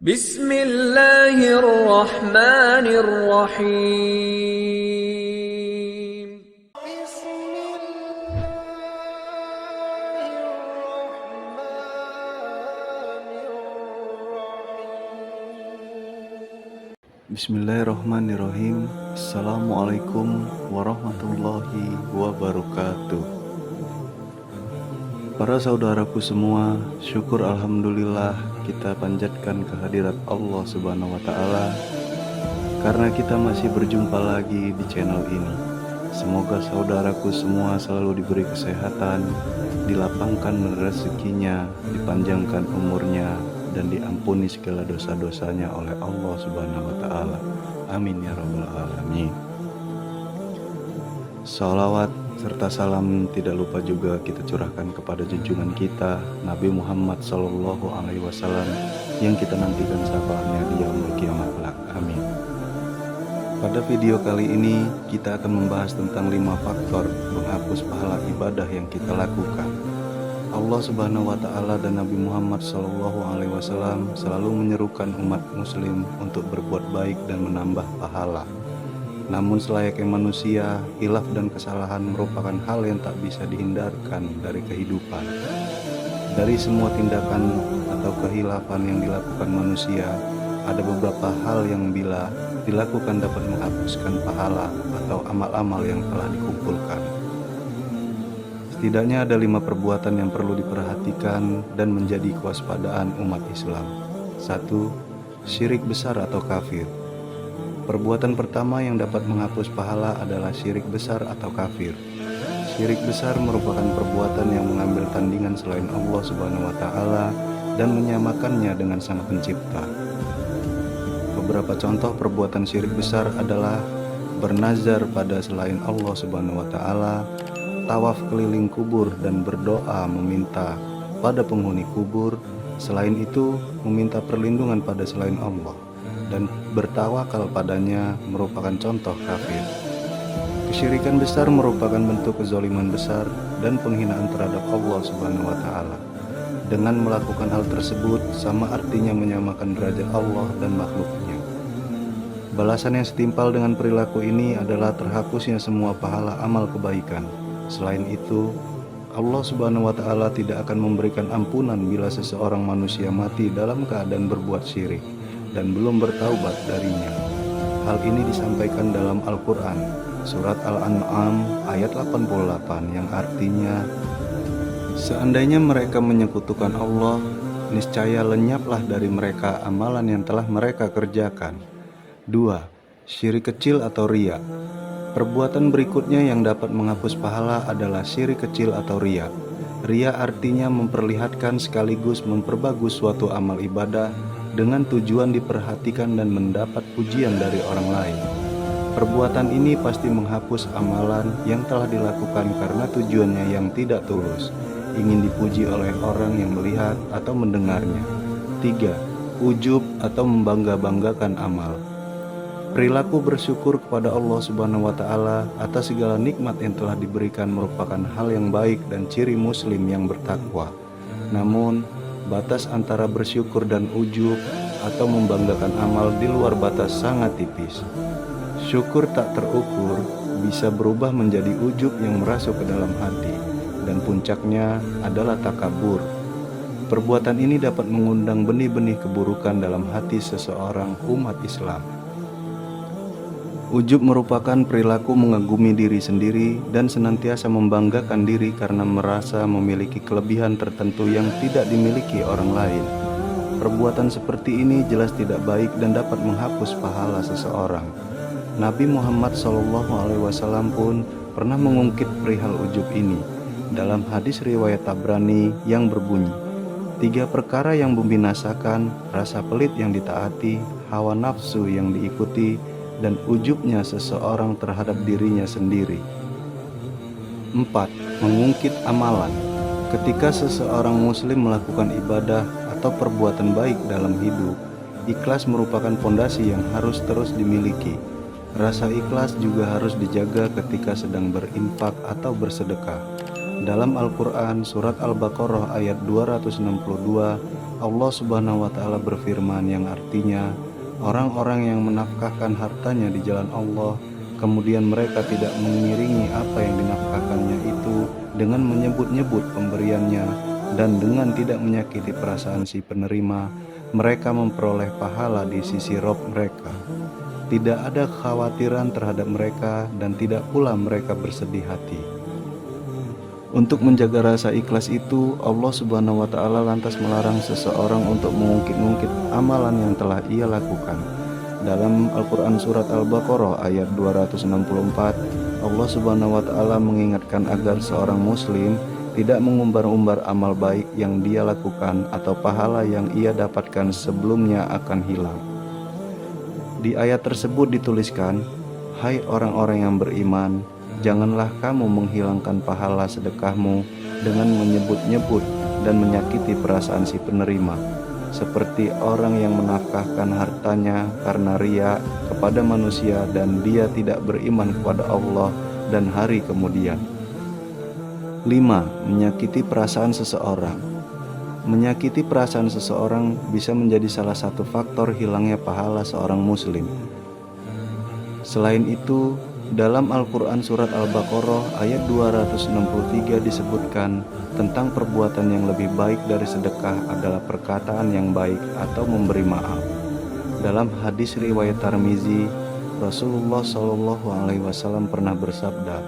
Bismillahirrahmanirrahim. Bismillahirrahmanirrahim. Assalamualaikum warahmatullahi wabarakatuh. Para saudaraku semua, syukur alhamdulillah kita panjatkan kehadirat Allah Subhanahu wa taala karena kita masih berjumpa lagi di channel ini. Semoga saudaraku semua selalu diberi kesehatan, dilapangkan rezekinya, dipanjangkan umurnya, dan diampuni segala dosa-dosanya oleh Allah Subhanahu wa taala. Amin ya rabbal alamin. Salawat serta salam tidak lupa juga kita curahkan kepada junjungan kita Nabi Muhammad SAW yang kita nantikan syafaatnya di yaumul kiamat kelak. Amin. Pada video kali ini kita akan membahas tentang 5 faktor menghapus pahala ibadah yang kita lakukan. Allah Subhanahu wa taala dan Nabi Muhammad SAW selalu menyerukan umat muslim untuk berbuat baik dan menambah pahala. Namun selayaknya manusia, khilaf dan kesalahan merupakan hal yang tak bisa dihindarkan dari kehidupan. Dari semua tindakan atau kehilafan yang dilakukan manusia, ada beberapa hal yang bila dilakukan dapat menghapuskan pahala atau amal-amal yang telah dikumpulkan. Setidaknya ada 5 perbuatan yang perlu diperhatikan dan menjadi kewaspadaan umat Islam. 1. Syirik besar atau kafir. Perbuatan pertama yang dapat menghapus pahala adalah syirik besar atau kafir. Syirik besar merupakan perbuatan yang mengambil tandingan selain Allah Subhanahu wa taala dan menyamakannya dengan Sang Pencipta. Beberapa contoh perbuatan syirik besar adalah bernazar pada selain Allah Subhanahu wa taala, tawaf keliling kubur dan berdoa meminta pada penghuni kubur, selain itu meminta perlindungan pada selain Allah, dan bertawakal padanya merupakan contoh kafir. Kesyirikan besar merupakan bentuk kezaliman besar dan penghinaan terhadap Allah Subhanahu wa taala. Dengan melakukan hal tersebut sama artinya menyamakan derajat Allah dan makhluknya. Balasan yang setimpal dengan perilaku ini adalah terhapusnya semua pahala amal kebaikan. Selain itu, Allah Subhanahu wa taala tidak akan memberikan ampunan bila seseorang manusia mati dalam keadaan berbuat syirik dan belum bertaubat darinya. Hal ini disampaikan dalam Al-Quran, surat Al-An'am ayat 88 yang artinya, seandainya mereka menyekutukan Allah, niscaya lenyaplah dari mereka amalan yang telah mereka kerjakan. 2. Syirik kecil atau riya. Perbuatan berikutnya yang dapat menghapus pahala adalah syirik kecil atau riya. Riya artinya memperlihatkan sekaligus memperbagus suatu amal ibadah dengan tujuan diperhatikan dan mendapat pujian dari orang lain. Perbuatan ini pasti menghapus amalan yang telah dilakukan karena tujuannya yang tidak tulus, ingin dipuji oleh orang yang melihat atau mendengarnya. 3. Ujub atau membangga-banggakan amal. Perilaku bersyukur kepada Allah Subhanahu wa taala atas segala nikmat yang telah diberikan merupakan hal yang baik dan ciri muslim yang bertakwa. Namun, batas antara bersyukur dan ujub atau membanggakan amal di luar batas sangat tipis. Syukur tak terukur bisa berubah menjadi ujub yang merasuk ke dalam hati, dan puncaknya adalah takabur. Perbuatan ini dapat mengundang benih-benih keburukan dalam hati seseorang umat Islam. Ujub merupakan perilaku mengagumi diri sendiri dan senantiasa membanggakan diri karena merasa memiliki kelebihan tertentu yang tidak dimiliki orang lain. Perbuatan seperti ini jelas tidak baik dan dapat menghapus pahala seseorang. Nabi Muhammad SAW pun pernah mengungkit perihal ujub ini dalam hadis riwayat Tabrani yang berbunyi, 3 perkara yang membinasakan, rasa pelit yang ditaati, hawa nafsu yang diikuti, dan ujubnya seseorang terhadap dirinya sendiri. 4. Mengungkit amalan. Ketika seseorang muslim melakukan ibadah atau perbuatan baik dalam hidup, ikhlas merupakan pondasi yang harus terus dimiliki. Rasa ikhlas juga harus dijaga ketika sedang berinfak atau bersedekah. Dalam Al-Quran, surat Al-Baqarah ayat 262, Allah Subhanahu wa Ta'ala berfirman yang artinya, orang-orang yang menafkahkan hartanya di jalan Allah, kemudian mereka tidak mengiringi apa yang dinafkahkannya itu dengan menyebut-nyebut pemberiannya dan dengan tidak menyakiti perasaan si penerima, mereka memperoleh pahala di sisi Rob mereka. Tidak ada kekhawatiran terhadap mereka dan tidak pula mereka bersedih hati. Untuk menjaga rasa ikhlas itu, Allah Subhanahu wa Ta'ala lantas melarang seseorang untuk mengungkit-ungkit amalan yang telah ia lakukan. Dalam Al-Quran Surat Al-Baqarah ayat 264, Allah Subhanahu wa Ta'ala mengingatkan agar seorang muslim tidak mengumbar-umbar amal baik yang dia lakukan atau pahala yang ia dapatkan sebelumnya akan hilang. Di ayat tersebut dituliskan, "Hai orang-orang yang beriman, janganlah kamu menghilangkan pahala sedekahmu dengan menyebut-nyebut dan menyakiti perasaan si penerima, seperti orang yang menafkahkan hartanya karena ria kepada manusia dan dia tidak beriman kepada Allah dan hari kemudian." 5. Menyakiti perasaan seseorang. Menyakiti perasaan seseorang bisa menjadi salah satu faktor hilangnya pahala seorang muslim. Selain itu, dalam Al-Quran Surat Al-Baqarah ayat 263 disebutkan tentang perbuatan yang lebih baik dari sedekah adalah perkataan yang baik atau memberi maaf. Dalam hadis riwayat Tirmizi, Rasulullah SAW pernah bersabda,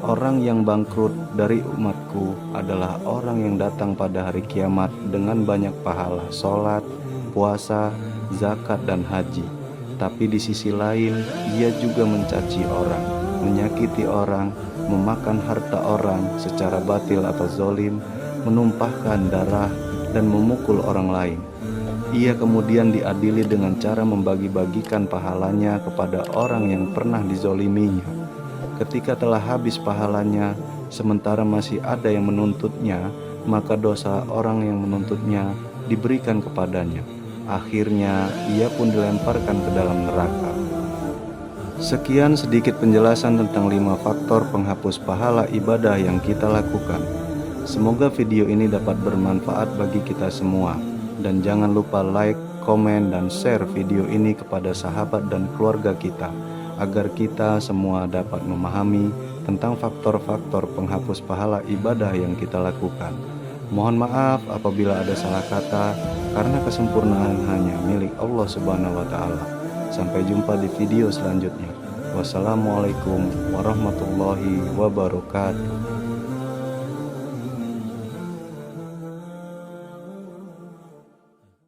"Orang yang bangkrut dari umatku adalah orang yang datang pada hari kiamat dengan banyak pahala sholat, puasa, zakat, dan haji. Tapi di sisi lain, ia juga mencaci orang, menyakiti orang, memakan harta orang secara batil atau zolim, menumpahkan darah, dan memukul orang lain. Ia kemudian diadili dengan cara membagi-bagikan pahalanya kepada orang yang pernah dizoliminya. Ketika telah habis pahalanya, sementara masih ada yang menuntutnya, maka dosa orang yang menuntutnya diberikan kepadanya. Akhirnya ia pun dilemparkan ke dalam neraka." Sekian sedikit penjelasan tentang 5 faktor penghapus pahala ibadah yang kita lakukan. Semoga video ini dapat bermanfaat bagi kita semua. Dan jangan lupa like, komen, dan share video ini kepada sahabat dan keluarga kita, agar kita semua dapat memahami tentang faktor-faktor penghapus pahala ibadah yang kita lakukan. Mohon maaf apabila ada salah kata, karena kesempurnaan hanya milik Allah Subhanahu wa Ta'ala. Sampai jumpa di video selanjutnya. Wassalamualaikum warahmatullahi wabarakatuh.